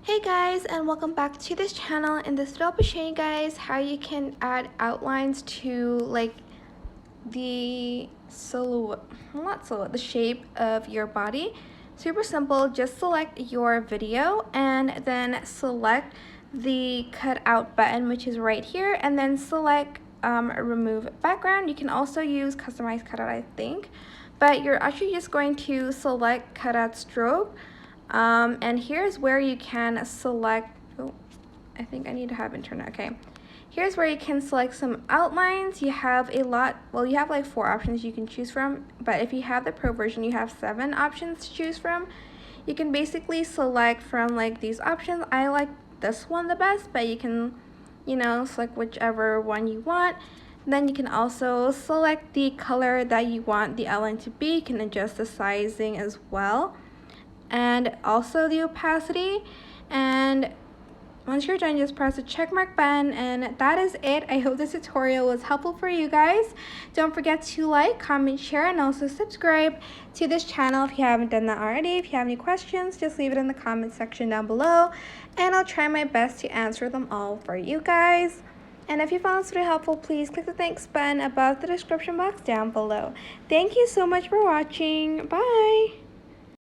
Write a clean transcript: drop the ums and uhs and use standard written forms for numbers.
Hey guys, and welcome back to this channel. In this video I'll be showing you guys how you can add outlines to like the the shape of your body. Super simple. Just select your video and then select the cutout button, which is right here, and then select remove background. You can also use customize cutout, I think, but you're actually just going to select cutout stroke. And here's where you can select, oh, I think I need to have internet, okay. Here's where you can select some outlines. You have a lot, well, you have like 4 options you can choose from, but if you have the pro version, you have 7 options to choose from. You can basically select from like these options. I like this one the best, but you can, select whichever one you want. Then you can also select the color that you want the outline to be. You can adjust the sizing as well, and also the opacity. And once you're done, just press the check mark button, and that is it. I hope this tutorial was helpful for you guys. Don't forget to like, comment, share, and also subscribe to this channel if you haven't done that already. If you have any questions, just leave it in the comment section down below, and I'll try my best to answer them all for you guys. And if you found this video helpful, please click the thanks button above the description box down below. Thank you so much for watching. Bye!